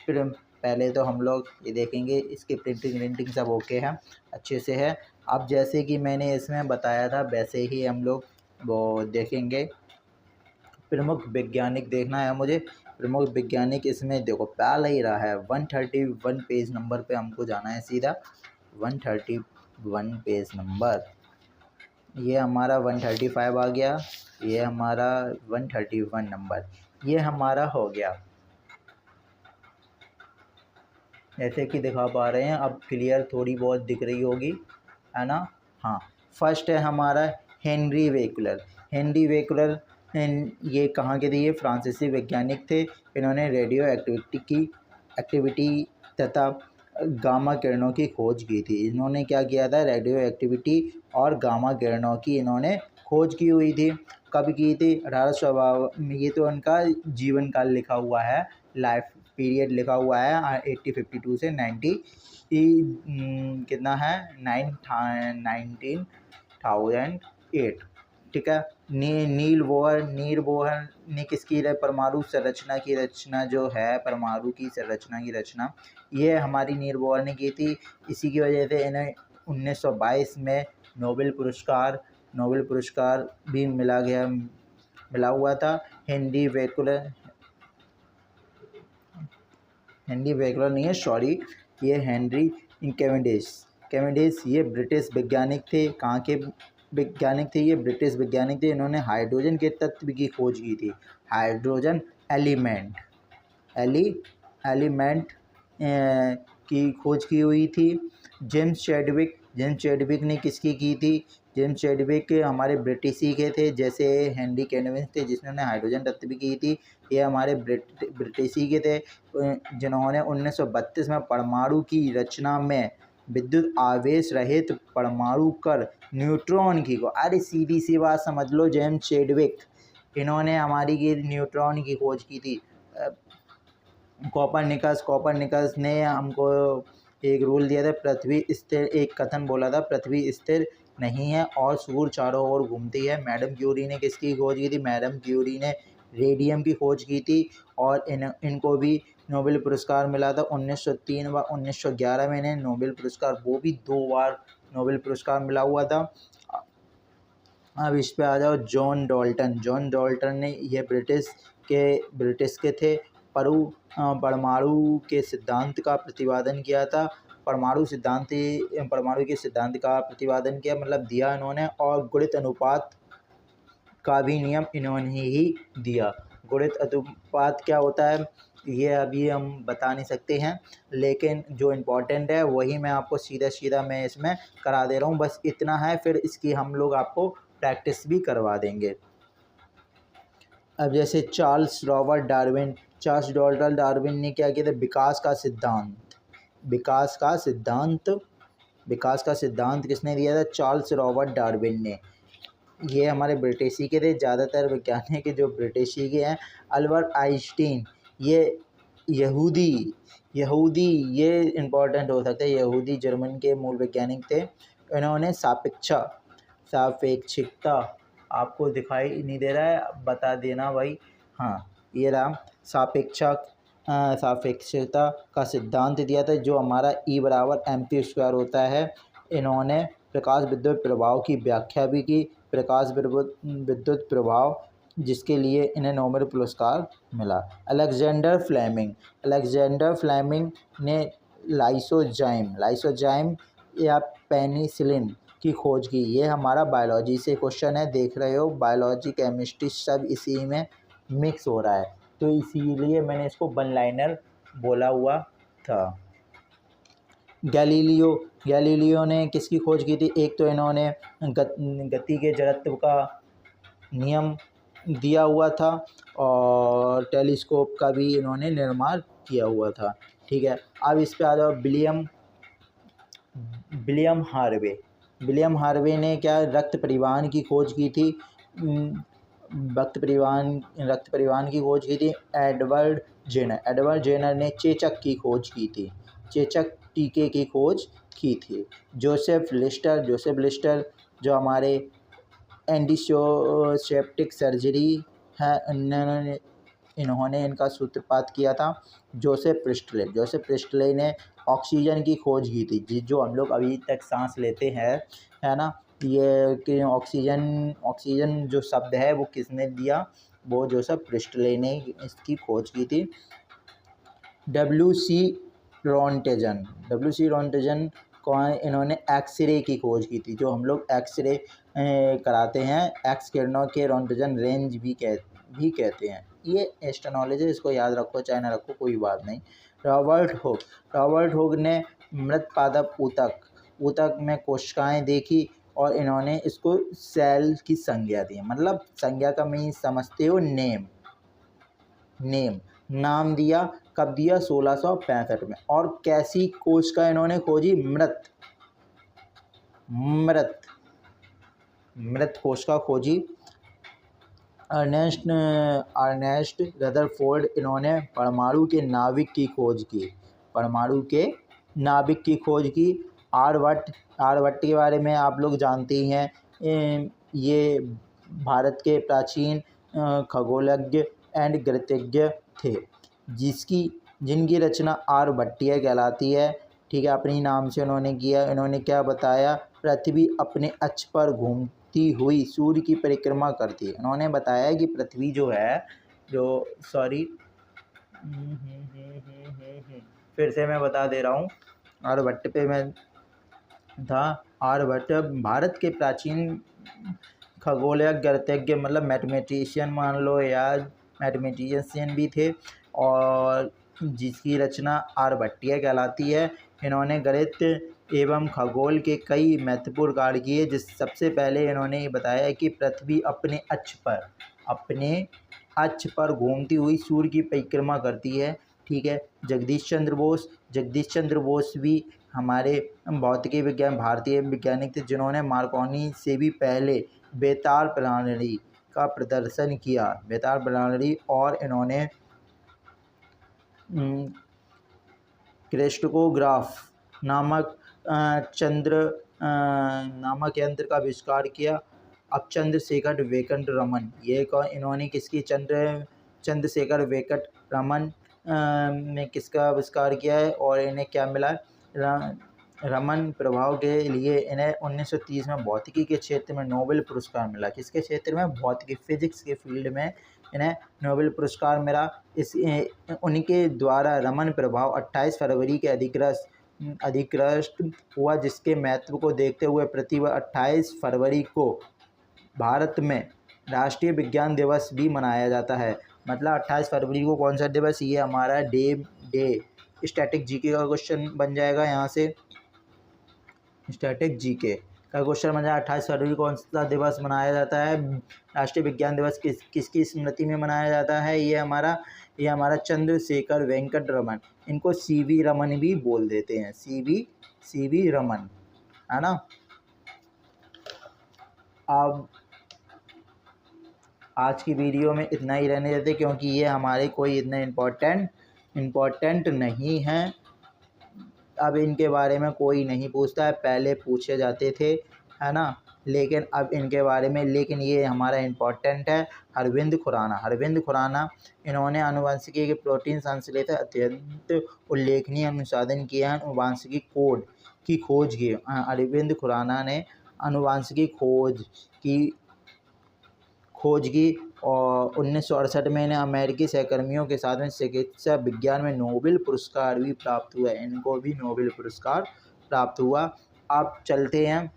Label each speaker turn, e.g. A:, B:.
A: फिर पहले तो हम लोग ये देखेंगे इसकी प्रिंटिंग सब ओके है, अच्छे से है। अब जैसे कि मैंने इसमें बताया था वैसे ही हम लोग वो देखेंगे। प्रमुख वैज्ञानिक देखना है मुझे। प्रमुख वैज्ञानिक इसमें देखो पहले ही रहा है 131 पेज नंबर पे हमको जाना है सीधा। 131 पेज नंबर, ये हमारा 135 आ गया, ये हमारा 131 नंबर, ये हमारा हो गया। जैसे कि दिखा पा रहे हैं, अब क्लियर थोड़ी बहुत दिख रही होगी, है ना। हाँ, फर्स्ट है हमारा हेनरी बेकलर। हेनरी बेकलर ये कहाँ के थे? ये फ्रांसीसी वैज्ञानिक थे। इन्होंने रेडियो एक्टिविटी तथा गामा किरणों की खोज की थी। इन्होंने क्या किया था? रेडियो एक्टिविटी और गामा किरणों की इन्होंने खोज की हुई थी। कब की थी? 1800। ये तो उनका जीवन काल लिखा हुआ है, लाइफ पीरियड लिखा हुआ है 1852 से 90 कितना है 1908। ठीक है। नील बोहर ने किसकी परमाणु संरचना की रचना जो है, परमाणु की संरचना की रचना ये हमारी नील बोहर ने की थी। इसी की वजह से इन्हें 1922 में नोबेल पुरस्कार भी मिला हुआ था। हेनरी बेकलर नहीं है, सॉरी, ये हेनरी कैवेंडिश ये ब्रिटिश वैज्ञानिक थे। कहाँ के वैज्ञानिक थे? ये ब्रिटिश वैज्ञानिक थे। इन्होंने हाइड्रोजन के तत्व की खोज की थी। हाइड्रोजन एलिमेंट की खोज की हुई थी। जेम्स चैडविक ने किसकी की थी? जेम्स चैडविक हमारे ब्रिटिश ही के थे, जैसे हेनरी कैवेंडिश थे जिन्होंने हाइड्रोजन तत्व भी की थी। ये हमारे ब्रिटिश ही के थे, जिन्होंने 1932 में परमाणु की रचना में विद्युत आवेश रहित परमाणु कर न्यूट्रॉन की अरे सीधी सी बात समझ लो, जेम्स चैडविक इन्होंने हमारी ये न्यूट्रॉन की खोज की थी। कॉपरनिकस ने हमको एक रूल दिया था, पृथ्वी स्थिर, एक कथन बोला था, पृथ्वी स्थिर नहीं है और सूर्य चारों ओर घूमती है। मैडम क्यूरी ने किसकी खोज की थी? मैडम क्यूरी ने रेडियम की खोज की थी और इनको भी नोबेल पुरस्कार मिला था 1903 व 1911 में। इन्हें नोबेल पुरस्कार, वो भी 2 बार नोबेल पुरस्कार मिला हुआ था। अब इस पे आ जाओ, जॉन डॉल्टन ने ये ब्रिटिश के थे। परमाणु के सिद्धांत का प्रतिपादन किया था। परमाणु के सिद्धांत का प्रतिपादन किया, मतलब दिया इन्होंने, और गुणित अनुपात का भी नियम इन्होंने ही दिया। गुणित अनुपात क्या होता है ये अभी हम बता नहीं सकते हैं, लेकिन जो इम्पोर्टेंट है वही मैं आपको सीधा मैं इसमें करा दे रहा हूँ, बस इतना है। फिर इसकी हम लोग आपको प्रैक्टिस भी करवा देंगे। अब जैसे चार्ल्स रॉबर्ट डार्विन ने क्या किया था? विकास का सिद्धांत किसने दिया था? चार्ल्स रॉबर्ट डार्विन ने। ये हमारे ब्रिटिश ही के थे, ज़्यादातर वैज्ञानिक जो ब्रिटिश ही के हैं। अल्बर्ट आइंस्टीन ये यहूदी ये इम्पोर्टेंट हो सकता है, यहूदी जर्मन के मूल वैज्ञानिक थे। इन्होंने सापेक्षिकता, आपको दिखाई नहीं दे रहा है, बता देना भाई। हाँ, ये रहा, सापेक्षता का सिद्धांत दिया था, जो हमारा E = mc² होता है। इन्होंने प्रकाश विद्युत प्रभाव की व्याख्या भी की, प्रकाश विद्युत प्रभाव, जिसके लिए इन्हें नोबेल पुरस्कार मिला। अलेक्जेंडर फ्लेमिंग ने लाइसोजाइम या पेनिसिलिन की खोज की। ये हमारा बायोलॉजी से क्वेश्चन है, देख रहे हो, बायोलॉजी केमिस्ट्री सब इसी में मिक्स हो रहा है, तो इसीलिए मैंने इसको वन लाइनर बोला हुआ था। गैलीलियो ने किसकी खोज की थी? एक तो इन्होंने गति के जड़त्व का नियम दिया हुआ था और टेलीस्कोप का भी इन्होंने निर्माण किया हुआ था। ठीक है, अब इस पे आ जाओ, विलियम हार्वे ने क्या रक्त परिवहन की खोज की थी? रक्त परिवहन की खोज की थी एडवर्ड जेनर ने चेचक की खोज की थी, चेचक टीके की खोज की थी। जोसेफ लिस्टर जो हमारे एंटीसेप्टिक सर्जरी है, इन्होंने इनका सूत्रपात किया था जोसेफ प्रिस्टले। जोसेफ प्रिस्टले ने ऑक्सीजन की खोज की थी, जो हम लोग अभी तक सांस लेते हैं, है ना। ये कि ऑक्सीजन जो शब्द है वो किसने दिया, वो जोसेफ प्रिस्टले ने इसकी खोज की थी। डब्ल्यू सी रॉन्टेजन को इन्होंने एक्सरे की खोज की थी। जो हम लोग एक्सरे कराते हैं, एक्स किरणों के रॉन्टेजन रेंज भी कहते हैं। ये एक्स्ट्रा नॉलेज है, इसको याद रखो चाहे ना रखो कोई बात नहीं। रॉबर्ट हुक ने मृत पादप ऊतक में कोशिकाएं देखी और इन्होंने इसको सेल की संज्ञा दी। मतलब संज्ञा का मीन समझते हो, नाम दिया। कब दिया? 1665 में। और कैसी कोशिका इन्होंने खोजी? मृत कोशिका खोजी। अर्नेस्ट रदरफोर्ड इन्होंने परमाणु के नाभिक की खोज की। आर्यभट्ट के बारे में आप लोग जानते ही हैं। ये भारत के प्राचीन खगोलज्ञ एंड गणितज्ञ थे, जिनकी रचना आर्यभट्टीय कहलाती है। ठीक है, अपनी नाम से उन्होंने किया। इन्होंने क्या बताया? पृथ्वी अपने अक्ष पर घूमती हुई सूर्य की परिक्रमा करती है। इन्होंने बताया कि पृथ्वी जो है, फिर से मैं बता दे रहा हूँ, आर्यभट्ट पे मैं था। आर्यभट्ट भारत के प्राचीन खगोलज्ञ गणितज्ञ, मतलब मैथमेटिशियन मान लो, या मैथमेटिशियन भी थे, और जिसकी रचना आर्यभट्टीय कहलाती है। इन्होंने गणित एवं खगोल के कई महत्वपूर्ण कार्य किए। सबसे पहले इन्होंने ये बताया कि पृथ्वी अपने अक्ष पर घूमती हुई सूर्य की परिक्रमा करती है। ठीक है। जगदीश चंद्र बोस भी हमारे भौतिकी विज्ञान भारतीय वैज्ञानिक थे, जिन्होंने मार्कोनी से भी पहले बेतार प्रणाली का प्रदर्शन किया। और इन्होंने क्रेस्टोग्राफ नामक यंत्र का आविष्कार किया। अब चंद्रशेखर वेंकट रमन, इन्होंने किसकी? चंद्रशेखर वेंकट रमन ने किसका आविष्कार किया है और इन्हें क्या मिला? रमन प्रभाव के लिए इन्हें 1930 में भौतिकी के क्षेत्र में नोबेल पुरस्कार मिला। किसके क्षेत्र में? भौतिकी, फिजिक्स के फील्ड में इन्हें नोबेल पुरस्कार मिला। उनके द्वारा रमन प्रभाव 28 फरवरी के अधिकृत हुआ, जिसके महत्व को देखते हुए प्रति 28 फरवरी को भारत में राष्ट्रीय विज्ञान दिवस भी मनाया जाता है। मतलब 28 फरवरी को कौन सा दिवस? ये हमारा डे स्टैटिक जीके का क्वेश्चन बन जाएगा। यहाँ से स्टैटिक जीके का क्वेश्चन बन जाएगा। 28 फरवरी कौन सा दिवस मनाया जाता है? राष्ट्रीय विज्ञान दिवस किसकी स्मृति में मनाया जाता है? ये हमारा चंद्रशेखर वेंकट रमन, इनको सीवी रमन भी बोल देते हैं, सीवी रमन, है ना। अब आज की वीडियो में इतना ही रहने देते, क्योंकि ये हमारे कोई इतना इम्पोर्टेंट नहीं है। अब इनके बारे में कोई नहीं पूछता है, पहले पूछे जाते थे, है ना, लेकिन अब इनके बारे में, लेकिन ये हमारा इम्पोर्टेंट है। अरविंद खुराना इन्होंने आनुवंशिकी के प्रोटीन संश्लेषण अत्यंत उल्लेखनीय अनुसंधान किया है। आनुवंशिकी कोड की खोज की। अरविंद खुराना ने आनुवंशिकी खोज की और 1968 में इन्हें अमेरिकी सहकर्मियों के साथ में चिकित्सा विज्ञान में नोबेल पुरस्कार भी प्राप्त हुआ है। इनको भी नोबेल पुरस्कार प्राप्त हुआ। अब चलते हैं